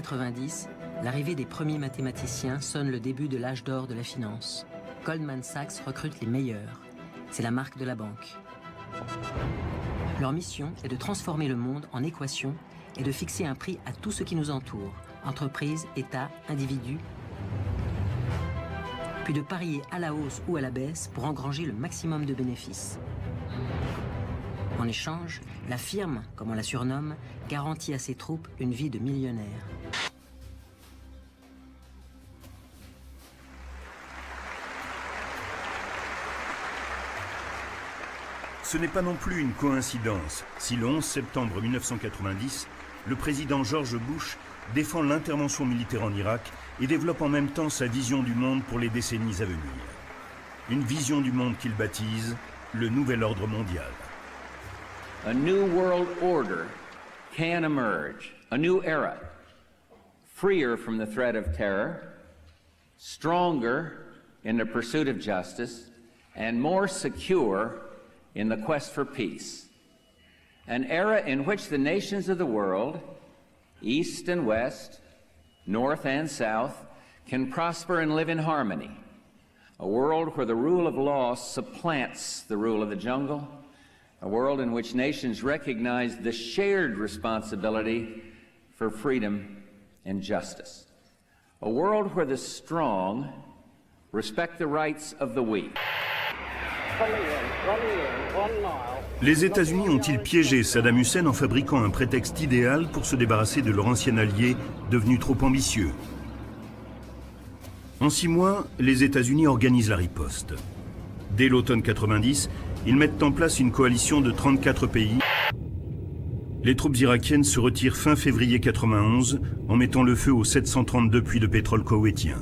1990, l'arrivée des premiers mathématiciens sonne le début de l'âge d'or de la finance. Goldman Sachs recrute les meilleurs. C'est la marque de la banque. Leur mission est de transformer le monde en équation et de fixer un prix à tout ce qui nous entoure, entreprises, États, individus, puis de parier à la hausse ou à la baisse pour engranger le maximum de bénéfices. En échange, la firme, comme on la surnomme, garantit à ses troupes une vie de millionnaire. Ce n'est pas non plus une coïncidence si le 11 septembre 1990, le président George Bush défend l'intervention militaire en Irak et développe en même temps sa vision du monde pour les décennies à venir. Une vision du monde qu'il baptise le Nouvel Ordre Mondial. A new world order can emerge, a new era, freer from the threat of terror, stronger in the pursuit of justice, and more secure in the quest for peace. An era in which the nations of the world, East and West, North and South, can prosper and live in harmony. A world where the rule of law supplants the rule of the jungle. A world in which nations recognize the shared responsibility for freedom and justice. A world where the strong respect the rights of the weak. Les États-Unis ont-ils piégé Saddam Hussein en fabriquant un prétexte idéal pour se débarrasser de leur ancien allié devenu trop ambitieux? En 6 mois, les États-Unis organisent la riposte. Dès l'automne 90, ils mettent en place une coalition de 34 pays. Les troupes irakiennes se retirent fin février 91 en mettant le feu aux 732 puits de pétrole koweïtiens.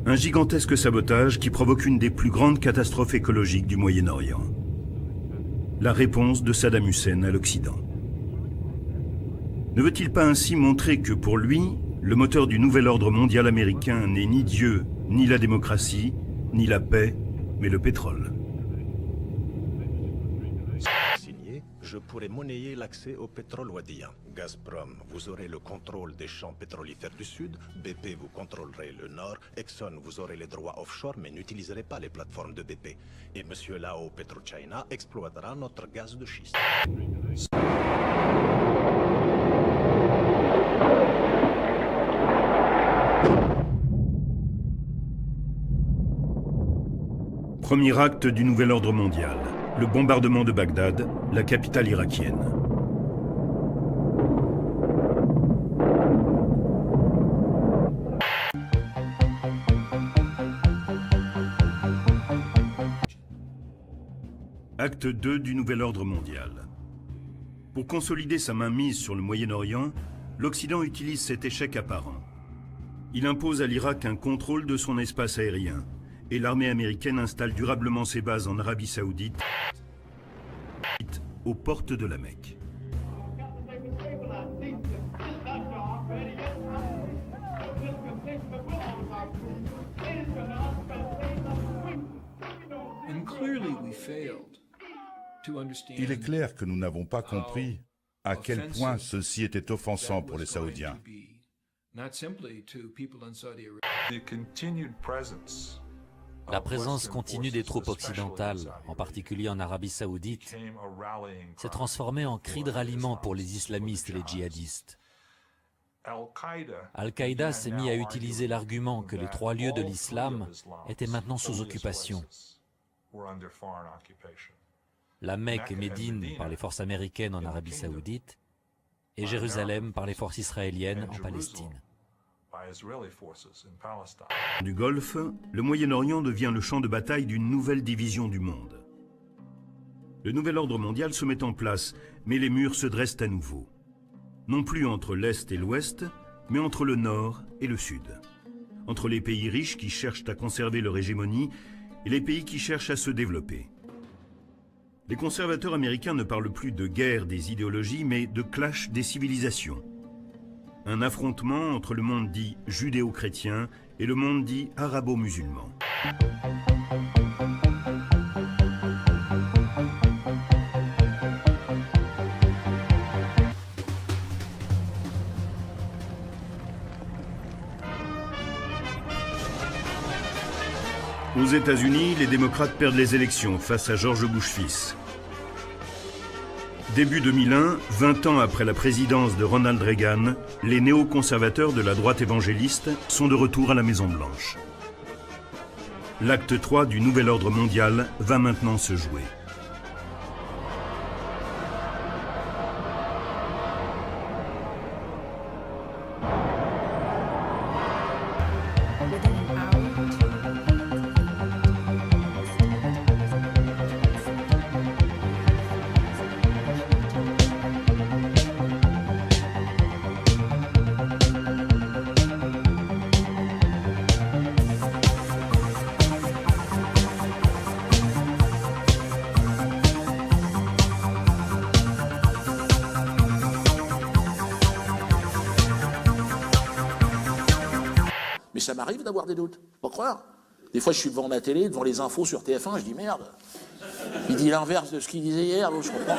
Un gigantesque sabotage qui provoque une des plus grandes catastrophes écologiques du Moyen-Orient. La réponse de Saddam Hussein à l'Occident. Ne veut-il pas ainsi montrer que pour lui, le moteur du nouvel ordre mondial américain n'est ni Dieu, ni la démocratie, ni la paix, mais le pétrole? Signé, je pourrai monnayer l'accès au pétrole oadien. Gazprom, vous aurez le contrôle des champs pétrolifères du Sud, BP, vous contrôlerez le Nord, Exxon, vous aurez les droits offshore, mais n'utiliserez pas les plateformes de BP. Et Monsieur Lao PetroChina exploitera notre gaz de schiste. Premier acte du nouvel ordre mondial, le bombardement de Bagdad, la capitale irakienne. Acte 2 du nouvel ordre mondial. Pour consolider sa mainmise sur le Moyen-Orient, l'Occident utilise cet échec apparent. Il impose à l'Irak un contrôle de son espace aérien, et l'armée américaine installe durablement ses bases en Arabie Saoudite, aux portes de la Mecque. Il est clair que nous n'avons pas compris à quel point ceci était offensant pour les Saoudiens. La présence continue des troupes occidentales, en particulier en Arabie Saoudite, s'est transformée en cri de ralliement pour les islamistes et les djihadistes. Al-Qaïda s'est mis à utiliser l'argument que les 3 lieux de l'islam étaient maintenant sous occupation. La Mecque et Médine par les forces américaines en Arabie Saoudite et Jérusalem par les forces israéliennes en Palestine. Du Golfe, le Moyen-Orient devient le champ de bataille d'une nouvelle division du monde. Le nouvel ordre mondial se met en place, mais les murs se dressent à nouveau. Non plus entre l'Est et l'Ouest, mais entre le Nord et le Sud. Entre les pays riches qui cherchent à conserver leur hégémonie et les pays qui cherchent à se développer. Les conservateurs américains ne parlent plus de guerre des idéologies, mais de clash des civilisations. Un affrontement entre le monde dit judéo-chrétien et le monde dit arabo-musulman. Aux États-Unis, les démocrates perdent les élections face à George Bush fils. Début 2001, 20 ans après la présidence de Ronald Reagan, les néoconservateurs de la droite évangéliste sont de retour à la Maison-Blanche. L'acte 3 du nouvel ordre mondial va maintenant se jouer. Mais ça m'arrive d'avoir des doutes, faut croire. Des fois, je suis devant ma télé, devant les infos sur TF1, je dis merde. Il dit l'inverse de ce qu'il disait hier, donc je comprends.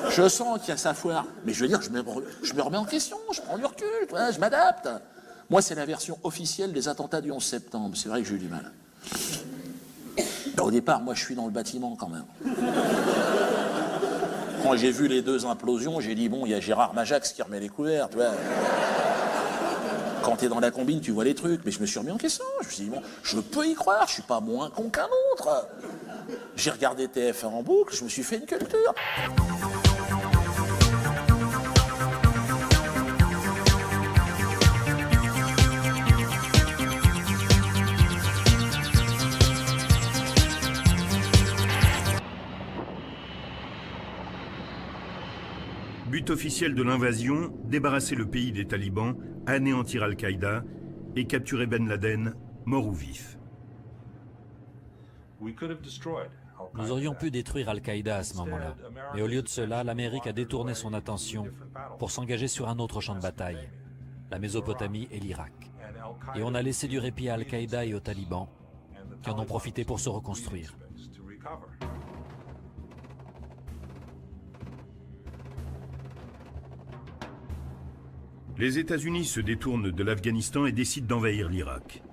Je sens qu'il y a sa foire. Mais je veux dire, je me remets en question, je prends du recul, ouais, je m'adapte. Moi, c'est la version officielle des attentats du 11 septembre. C'est vrai que j'ai eu du mal. Au départ, moi, je suis dans le bâtiment quand même. Quand j'ai vu les deux implosions, j'ai dit, bon, il y a Gérard Majax qui remet les couverts, tu vois. Quand t'es dans la combine, tu vois les trucs. Mais je me suis remis en question. Je me suis dit, bon, je peux y croire, je suis pas moins con qu'un autre. J'ai regardé TF1 en boucle, je me suis fait une culture. But officiel de l'invasion, débarrasser le pays des talibans, anéantir Al-Qaïda et capturer Ben Laden, mort ou vif. Nous aurions pu détruire Al-Qaïda à ce moment-là. Mais au lieu de cela, l'Amérique a détourné son attention pour s'engager sur un autre champ de bataille, la Mésopotamie et l'Irak. Et on a laissé du répit à Al-Qaïda et aux talibans, qui en ont profité pour se reconstruire. Les États-Unis se détournent de l'Afghanistan et décident d'envahir l'Irak.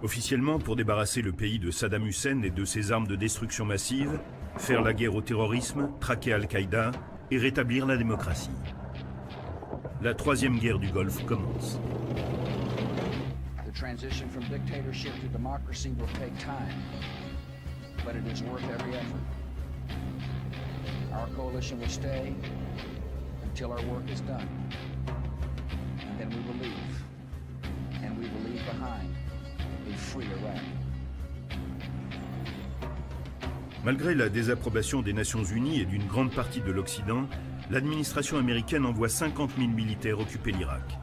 Officiellement, pour débarrasser le pays de Saddam Hussein et de ses armes de destruction massive, faire la guerre au terrorisme, traquer Al-Qaïda et rétablir la démocratie. La troisième guerre du Golfe commence. The transition from dictatorship to democracy will take time, but it is worth every effort. Our coalition will stay until our work is done. And then we will leave. And we will leave behind a free Iraq. Malgré la désapprobation des Nations Unies et d'une grande partie de l'Occident, l'administration américaine envoie 50 000 militaires occuper l'Irak.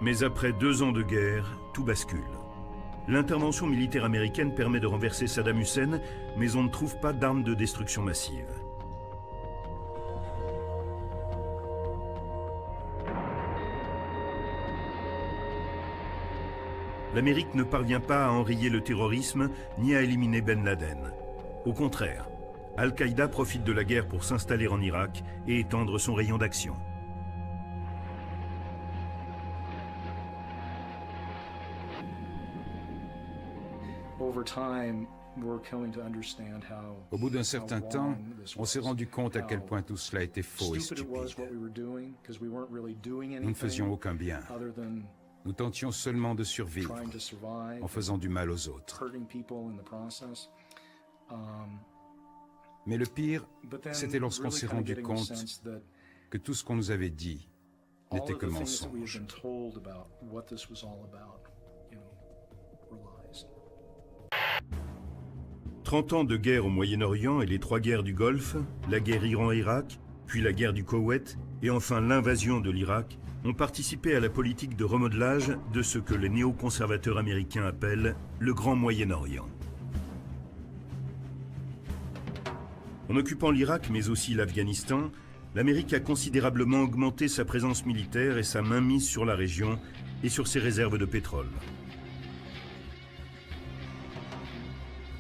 Mais après 2 ans de guerre, tout bascule. L'intervention militaire américaine permet de renverser Saddam Hussein, mais on ne trouve pas d'armes de destruction massive. L'Amérique ne parvient pas à enrayer le terrorisme ni à éliminer Ben Laden. Au contraire, Al-Qaïda profite de la guerre pour s'installer en Irak et étendre son rayon d'action. Au bout d'un certain temps, on s'est rendu compte à quel point tout cela était faux et stupide. Nous ne faisions aucun bien. Nous tentions seulement de survivre en faisant du mal aux autres. Mais le pire, c'était lorsqu'on s'est rendu compte que tout ce qu'on nous avait dit n'était que mensonge. 30 ans de guerre au Moyen-Orient et les 3 guerres du Golfe, la guerre Iran-Irak, puis la guerre du Koweït et enfin l'invasion de l'Irak ont participé à la politique de remodelage de ce que les néoconservateurs américains appellent le Grand Moyen-Orient. En occupant l'Irak mais aussi l'Afghanistan, l'Amérique a considérablement augmenté sa présence militaire et sa mainmise sur la région et sur ses réserves de pétrole.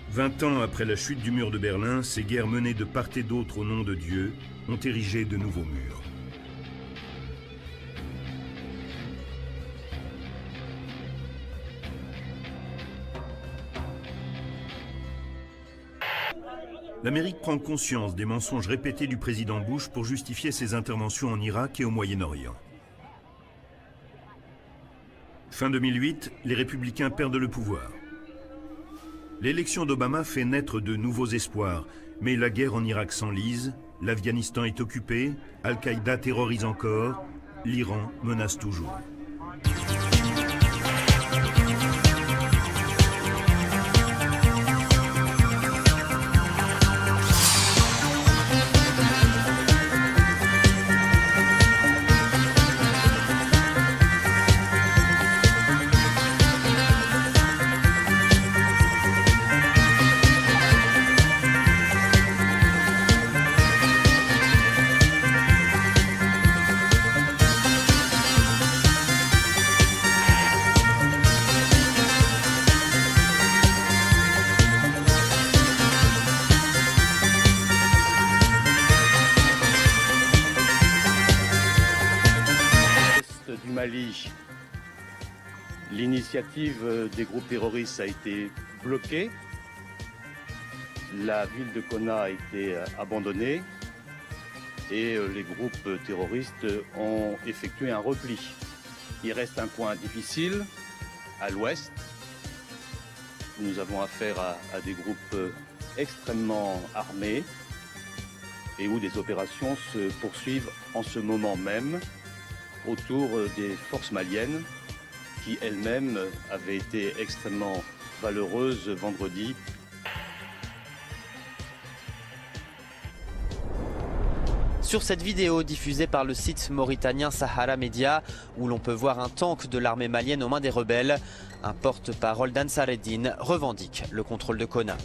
20 ans après la chute du mur de Berlin, ces guerres menées de part et d'autre au nom de Dieu ont érigé de nouveaux murs. L'Amérique prend conscience des mensonges répétés du président Bush pour justifier ses interventions en Irak et au Moyen-Orient. Fin 2008, les républicains perdent le pouvoir. L'élection d'Obama fait naître de nouveaux espoirs, mais la guerre en Irak s'enlise, l'Afghanistan est occupé, Al-Qaïda terrorise encore, l'Iran menace toujours. L'initiative des groupes terroristes a été bloquée. La ville de Konna a été abandonnée et les groupes terroristes ont effectué un repli. Il reste un point difficile à l'ouest. Nous avons affaire à des groupes extrêmement armés et où des opérations se poursuivent en ce moment même autour des forces maliennes qui elles-mêmes avaient été extrêmement valeureuses vendredi. Sur cette vidéo diffusée par le site mauritanien Sahara Media, où l'on peut voir un tank de l'armée malienne aux mains des rebelles, un porte-parole d'Ansar Eddine revendique le contrôle de Konna.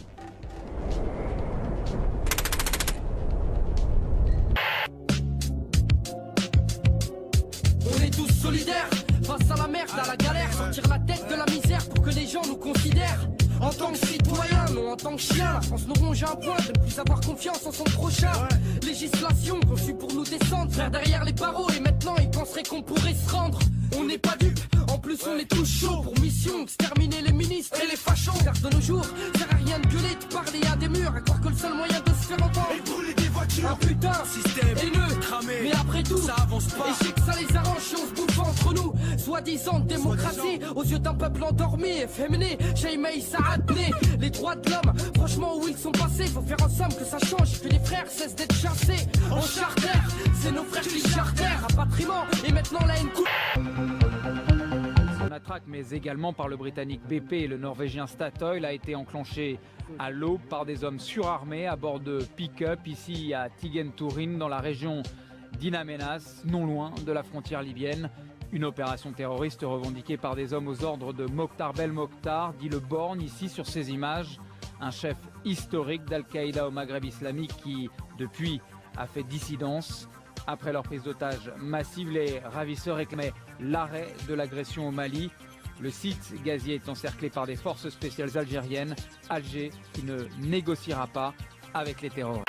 On est tous solidaires face à la merde, à la galère, sortir la tête de la misère pour que les gens nous considèrent en tant que citoyens, non en tant que chiens. La France nous ronge à un point de ne plus avoir confiance en son prochain. Législation conçue pour nous descendre, faire derrière les barreaux, et maintenant ils penseraient qu'on pourrait se rendre. On n'est pas dupes, en plus on est tous chauds pour mission exterminer les ministres et les fachos. Car de nos jours, sert à rien de gueuler, de parler à des murs, à croire que le seul moyen de se faire entendre est brûler des voitures. Un putain, système haineux, cramé. Mais après tout, ça avance pas. Et je sais que ça les arrange si on se bouffe entre nous. Soi-disant démocratie, aux yeux d'un peuple endormi, efféminé, Jaimei Saadné. Les droits de l'homme, franchement où ils sont passés, faut faire en somme que ça change, que les frères cessent d'être chassés en charter. C'est nos frères qui chartèrent, rapatriement, et maintenant la haine coupe. Son attaque, mais également par le britannique BP et le norvégien Statoil, a été enclenchée à l'aube par des hommes surarmés à bord de pick-up ici à Tigenturin dans la région d'In Amenas, non loin de la frontière libyenne. Une opération terroriste revendiquée par des hommes aux ordres de Mokhtar Belmokhtar, dit le Borgne ici sur ces images, un chef historique d'Al-Qaïda au Maghreb islamique qui, depuis, a fait dissidence. Après leur prise d'otage massive, les ravisseurs réclamaient l'arrêt de l'agression au Mali. Le site gazier est encerclé par des forces spéciales algériennes. Alger qui ne négociera pas avec les terroristes.